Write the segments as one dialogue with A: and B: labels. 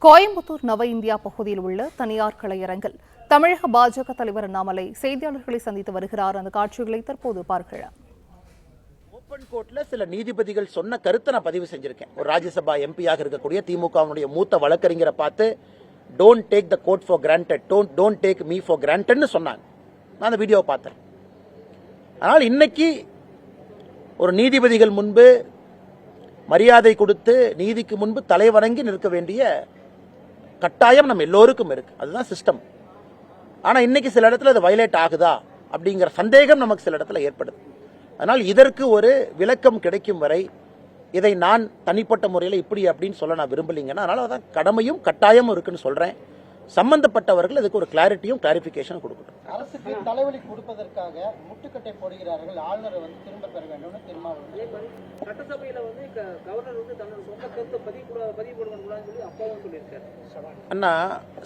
A: கோயம்புத்தூர் நவ இந்தியா பகுதியில் உள்ள தனியார் கலையரங்கில் தமிழக பாஜக தலைவர் அண்ணாமலை செய்தியாளர்களை சந்தித்து வருகிறார். அந்த காட்சிகளை தற்போது பார்க்கலாம்.
B: ஓபன் கோர்ட்ல சில நீதிபதிகள் சொன்ன கருத்தை நான் பதிவு செஞ்சிருக்கேன். ஒரு ராஜ்யசபா எம்பியாக இருக்கக்கூடிய திமுகவுடைய மூத்த வழக்கறிஞரை பார்த்து don't take the court for granted, don't take me for கிராண்டட்னு சொன்னாங்க. நான் அந்த வீடியோவை பார்த்தேன். ஆனால் இன்னைக்கு ஒரு நீதிபதிகள் முன்பு மரியாதை கொடுத்து நீதிக்கு முன்பு தலைவணங்கி நிற்க வேண்டிய கட்டாயம் நம்ம எல்லோருக்கும் இருக்கு. அதுதான் சிஸ்டம். ஆனா இன்னைக்கு சில இடத்துல அது வயலேட் ஆகுதா அப்படிங்கிற சந்தேகம் நமக்கு சில இடத்துல ஏற்படுது. அதனால் இதற்கு ஒரு விளக்கம் கிடைக்கும் வரை இதை நான் தனிப்பட்ட முறையில் இப்படி அப்படின்னு சொல்ல நான் விரும்பலைங்கன்னா, அதனால அதான் கடமையும் கட்டாயமும் இருக்குன்னு சொல்றேன். சம்பந்தப்பட்டவர்கள் அதுக்கு ஒரு கிளாரிட்டியும் கிளாரிபிகேஷன் கொடுக்கணும்.
C: அரசுக்கு தலைவலி கொடுப்பதற்காக முட்டுக்கட்டை போடுகிறார்கள். ஆளுநரை திரும்ப பெற வேண்டும்
D: சட்டசபையில கவர்னர் தன்னோட சொந்த கருத்தை பதிவு போடக்கூடாதுன்னு சொல்லி அப்பாவும் சொல்லியிருக்காரு.
B: அண்ணா,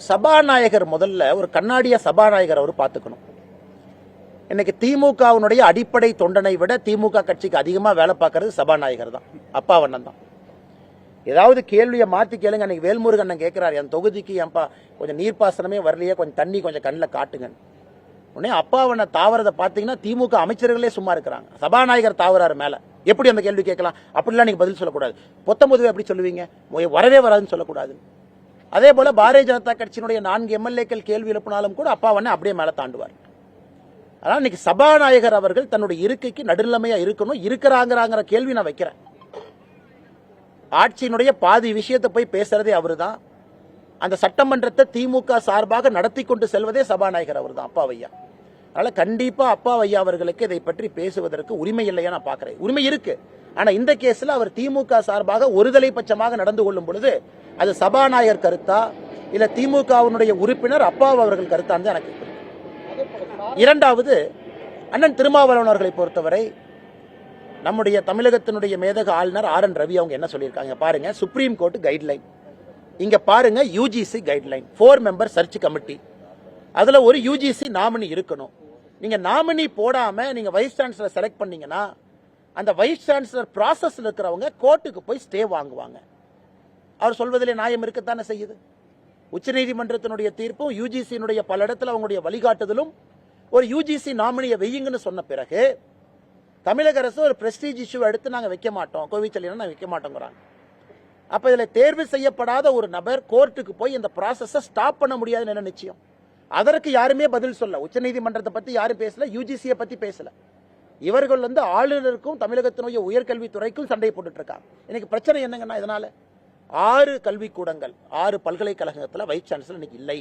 B: சபாநாயகர் முதல்ல ஒரு கண்ணாடிய சபாநாயகர் அவர் பார்த்துக்கணும். இன்னைக்கு திமுகவுடைய அடிப்படை தொண்டனை விட திமுக கட்சிக்கு அதிகமாக வேலை பார்க்கறது சபாநாயகர் தான், அப்பாவண்ணன் தான். ஏதாவது கேள்வியை மாற்றி கேளுங்க. அன்னைக்கு வேல்முருகன் அண்ணன் கேட்கிறார், என் தொகுதிக்கு ஏன்பா கொஞ்சம் நீர்ப்பாசனமே வரலையே, கொஞ்சம் தண்ணி கொஞ்சம் கண்ணில் காட்டுங்க. உடனே அப்பாவண்ண தாவரதை பார்த்தீங்கன்னா திமுக அமைச்சர்களே சும்மா இருக்கிறாங்க. சபாநாயகர் தாவராரு மேல எப்படி அந்த கேள்வி கேட்கலாம்? அப்படிலாம் நீங்க பதில் சொல்லக்கூடாது. பொத்தம்பதுவே எப்படி சொல்லுவீங்க? வரவே வராதுன்னு சொல்லக்கூடாது. அதே போல பாரதிய ஜனதா கட்சியினுடைய 4 எம்எல்ஏக்கள் கேள்வி எழுப்பினாலும் கூட அப்பாவண்ண அப்படியே மேல தாண்டுவார். அதனால இன்னைக்கு சபாநாயகர் அவர்கள் தன்னுடைய இருக்கைக்கு நடுநிலைமையா இருக்கணும். இருக்கிறாங்கிற கேள்வி நான் வைக்கிறேன். ஆட்சியினுடைய பாதி விஷயத்தை போய் பேசுறதே அவரு தான். அந்த சட்டமன்றத்தை திமுக சார்பாக நடத்தி கொண்டு செல்வதே சபாநாயகர் அவர் தான், அப்பாவையா. அதனால கண்டிப்பா அப்பாவையா அவர்களுக்கு இதை பற்றி பேசுவதற்கு உரிமை இல்லையா நான் பாக்குறேன். உரிமை இருக்கு. ஆனா இந்த கேஸ்ல அவர் திமுக சார்பாக ஒருதலை பட்சமாக நடந்து கொள்ளும் பொழுது அது சபாநாயகர் கருத்தா இல்ல திமுகவினுடைய உறுப்பினர் அப்பாவு அவர்கள் கருத்தான்னு எனக்கு. இரண்டாவது, அண்ணன் திருமாவளவன் அவர்களை பொறுத்தவரை நம்முடைய தமிழகத்தினுடைய மேதக ஆளுநர் RN ரவி அவங்க என்ன சொல்லியிருக்காங்க பாருங்க. சுப்ரீம் கோர்ட் கைட்லைன், இங்க பாருங்க UGC guideline, 4 member search committee, அதுல ஒரு UGC நாமினி இருக்கணும். நீங்க நாமினி போடாம நீங்க வைஸ் சான்சலர் செலக்ட் பண்ணீங்கன்னா அந்த வைஸ் சான்சலர் ப்ராசஸ்ல இருக்கிறவங்க கோர்ட்டுக்கு போய் ஸ்டே வாங்குவாங்க. அவர் சொல்வதிலே நியாயம் இருக்கத்தானே செய்யுது. உச்சநீதிமன்றத்தினுடைய தீர்ப்பும் UGC பல இடத்துல அவங்களுடைய வழிகாட்டுதலும் ஒரு UGC நாமினியை வெய்யுங்கன்னு சொன்ன பிறகு தமிழக அரசு ஒரு பிரஸ்டீஜ் இஷ்யூ எடுத்து நாங்கள் வைக்க மாட்டோம், கோவிச்சலினா நாங்கள் வைக்க மாட்டோங்கிறாங்க. அப்ப இதுல தேர்வு செய்யப்படாத ஒரு நபர் கோர்ட்டுக்கு போய் இந்த ப்ராசஸை ஸ்டாப் பண்ண முடியாதுன்னு என்ன நிச்சயம்? அதற்கு யாருமே பதில் சொல்ல. உச்சநீதிமன்றத்தை பத்தி யாரும் பேசல, UGC பத்தி பேசல. இவர்கள் ஆளுநருக்கும் தமிழகத்தினுடைய உயர்கல்வித்துறைக்கும் சண்டை போட்டுட்டு இருக்காங்க. இன்னைக்கு பிரச்சனை என்னங்கன்னா, இதனால 6 கல்விக்கூடங்கள் 6 பல்கலைக்கழகத்தில் வைஸ் சான்சலர் இன்னைக்கு இல்லை.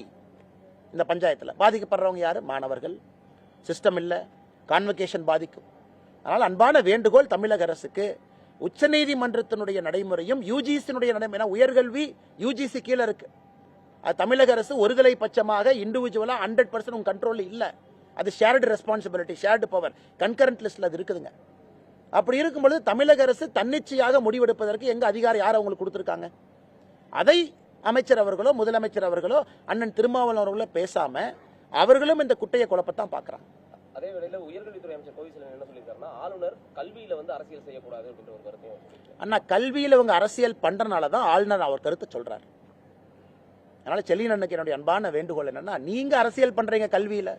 B: இந்த பஞ்சாயத்தில் பாதிக்கப்படுறவங்க யாரு? மாணவர்கள். சிஸ்டம் இல்ல, கான்வகேஷன் பாதிக்கும். அதனால் அன்பான வேண்டுகோள் தமிழக அரசுக்கு, உச்சநீதிமன்றத்தினுடைய நடைமுறையும் UGC நடைமுறை, உயர்கல்வி UGC கீழே இருக்கு. அது தமிழக அரசு ஒருதலை பட்சமாக இண்டிவிஜுவலா 100% உங்க கண்ட்ரோல் இல்ல. அது shared responsibility, shared power, concurrent லிஸ்ட்ல அது இருக்குதுங்க. அப்படி இருக்கும்போது தமிழக அரசு தன்னிச்சையாக முடிவெடுப்பதற்கு எங்க அதிகாரம் யார் அவங்களுக்கு கொடுத்திருக்காங்க? அதை அமைச்சர் அவர்களோ முதலமைச்சர் அவர்களோ அண்ணன் திருமாவளவன் அவர்களோ பேசாம அவர்களும் இந்த குட்டைய குழப்பத்தான் பாக்குறாங்க.
D: அதே வேளையில உயர்கல்வித்துறை அமைச்சர் கோவிச்செல்வன் என்ன சொல்லியிருக்காருன்னா, ஆளுநர் கல்வியில அரசியல் செய்யக்கூடாது அப்படின்ற ஒரு கருத்தையும்.
B: அண்ணா, கல்வியில இவங்க அரசியல் பண்றனாலதான் ஆளுநர் அவர் கருத்தை சொல்றாரு. அதனால செல்லியன் அண்ணனுக்கு என்னுடைய அன்பான வேண்டுகோள் என்னன்னா, நீங்க அரசியல் பண்றீங்க கல்வியில,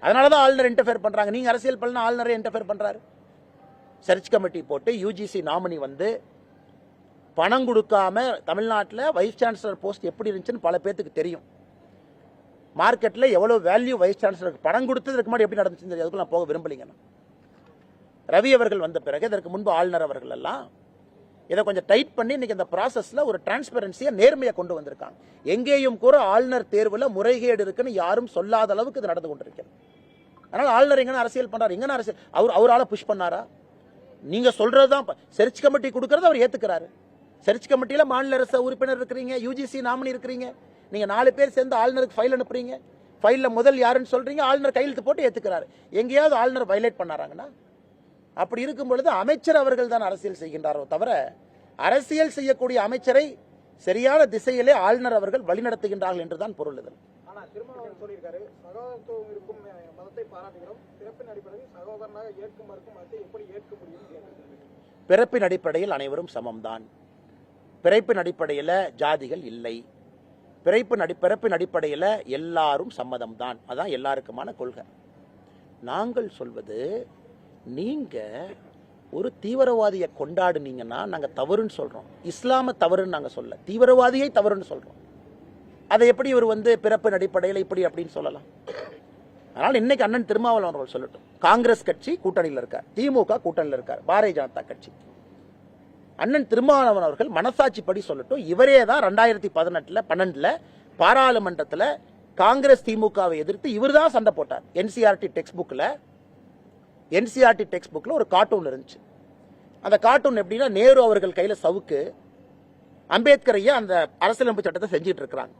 B: அதனாலதான் ஆளுநர் இன்டர்ஃபியர் பண்றாங்க. நீங்க அரசியல் பண்ணா ஆளுநரே இன்டர்ஃபியர் பண்றாரு. சர்ச் கமிட்டி போட்டு UGC நாமினி பணம் கொடுக்காம தமிழ்நாட்டில் வைஸ் சான்சலர் போஸ்ட் எப்படி இருந்துச்சுன்னு பல பேருக்கு தெரியும். மார்க்கெட்ல எவ்வளவு வேல்யூ வைஸ் சான்சலருக்கு பணம் கொடுத்ததுக்கு முன்னாடி எப்படி நடந்துச்சு அதுக்கு நான் போக விரும்பலீங்க. ரவி அவர்கள் வந்த பிறகு இதற்கு முன்பு ஆளுநர் அவர்கள் எல்லாம் இதை கொஞ்சம் டைட் பண்ணி இன்னைக்கு இந்த ப்ராசஸ்ல ஒரு டிரான்ஸ்பரன்சியை நேர்மையை கொண்டு வந்திருக்காங்க. எங்கேயும் கூட ஆளுநர் தேர்வுல முறைகேடு இருக்குன்னு யாரும் சொல்லாத அளவுக்கு இது நடந்து கொண்டிருக்கிறது. அதனால ஆளுநர் எங்க அரசியல் பண்றாரு? எங்க அரசியல் அவரால புஷ் பண்ணாரா? நீங்க சொல்றதுதான் சர்ச் கமிட்டி கொடுக்கறது அவர் ஏத்துக்கிறாரு. சர்ச் கமிட்டியில மாநில அரசு உறுப்பினர் இருக்கிறீங்க, UGC நாமினி இருக்கிறீங்க. நீங்க 4 பேர் சேர்ந்து ஆளுநருக்கு ஃபைல் அனுப்புறீங்க. ஃபைல்ல முதல் யாருன்னு சொல்றீங்க, ஆளுநர் கையெழுத்து போட்டு ஏத்துக்கிறாரு. எங்கேயாவது ஆளுநர் வயலேட் பண்ணாராங்கன்னா? அப்படி இருக்கும் பொழுது அமைச்சர் அவர்கள் தான் அரசியல் செய்கின்றாரோ தவிர அரசியல் செய்யக்கூடிய அமைச்சரை சரியான திசையிலே ஆளுநர் அவர்கள் வழிநடத்துகின்றார்கள் என்றுதான் பொருள். இது
C: திருமாவளவன் சொல்லியிருக்காரு, சகோதரத்துவம் இருக்கும் மதத்தை பாராட்டுகிறோம், பிறப்பின் அடிப்படையில் சகோதரனாக ஏற்கும் மறுக்கும் மதத்தை எப்படி ஏற்க முடியும்?
B: பிறப்பின் அடிப்படையில் அனைவரும் சமம்தான். பிறப்பின் அடிப்படையில் ஜாதிகள் இல்லை. பிறப்பின் அடிப்படையில் எல்லாரும் சம்மதம் தான். அதான் எல்லாருக்குமான கொள்கை. நாங்கள் சொல்வது, நீங்க ஒரு தீவிரவாதியை கொண்டாடுனீங்கன்னா நாங்கள் தவறுன்னு சொல்றோம். இஸ்லாம தவறுன்னு நாங்கள் சொல்ல, தீவிரவாதியை தவறுன்னு சொல்றோம். அதை எப்படி இவர் பிறப்பின் அடிப்படையில் இப்படி அப்படின்னு சொல்லலாம்? அதனால் இன்னைக்கு அண்ணன் திருமாவளவன் அவர்கள் சொல்லட்டும். காங்கிரஸ் கட்சி கூட்டணியில் இருக்கார், திமுக கூட்டணியில் இருக்கார், பாரதிய ஜனதா கட்சி. அண்ணன் திருமாவளவன் அவர்கள் மனசாட்சிப்படி சொல்லட்டும். இவரே தான் 2012 பாராளுமன்றத்தில் காங்கிரஸ் திமுகவை எதிர்த்து இவர் தான் சண்டை போட்டார். என்சிஆர்டி டெக்ஸ்ட் புக்கில் ஒரு கார்ட்டூன் இருந்துச்சு. அந்த கார்ட்டூன் எப்படின்னா, நேரு அவர்கள் கையில் சவுக்கு, அம்பேத்கர் ஐயா அந்த அரசியலமைப்பு சட்டத்தை செஞ்சுட்டு இருக்கிறாங்க.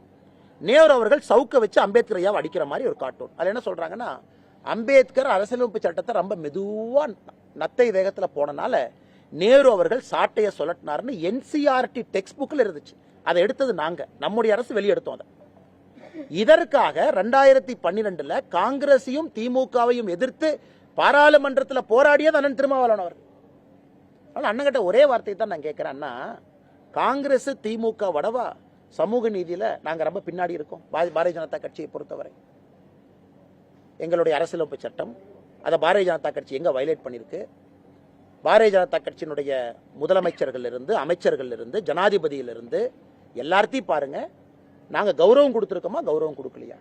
B: நேரு அவர்கள் சவுக்கை வச்சு அம்பேத்கர் ஐயாவை அடிக்கிற மாதிரி ஒரு கார்ட்டூன். அதில் என்ன சொல்றாங்கன்னா, அம்பேத்கர் அரசியலமைப்பு சட்டத்தை ரொம்ப மெதுவா நத்தை வேகத்தில் போனனால நேரு அவர்கள் சாட்டையை சொல்லட்டினார்னு என்சிஆர்டி டெக்ஸ்ட் புக்கில் இருந்துச்சு. அதை எடுத்தது நாங்க, நம்முடைய அரசு வெளியெடுத்தோம். அதை இதற்காக 2012 காங்கிரஸையும் திமுகவையும் எதிர்த்து பாராளுமன்றத்தில் போராடியது அண்ணன் திருமாவளவன் அவர்கள். அண்ணன் கிட்ட ஒரே வார்த்தை தான் நான் கேட்கிறேன், காங்கிரஸ் திமுக வடவா சமூக நீதியில நாங்க ரொம்ப பின்னாடி இருக்கோம். பாரதிய ஜனதா கட்சியை பொறுத்தவரை எங்களுடைய அரசியலமைப்பு சட்டம் அதை பாரதிய ஜனதா கட்சி எங்க வயலேட் பண்ணிருக்கு? பாரதிய ஜனதா கட்சியினுடைய முதலமைச்சர்கள் இருந்து, அமைச்சர்கள் இருந்து, ஜனாதிபதியிலிருந்து எல்லாத்தையும் பாருங்க. நாங்க கௌரவம் கொடுத்திருக்கோமா, கௌரவம் கொடுக்கலையா?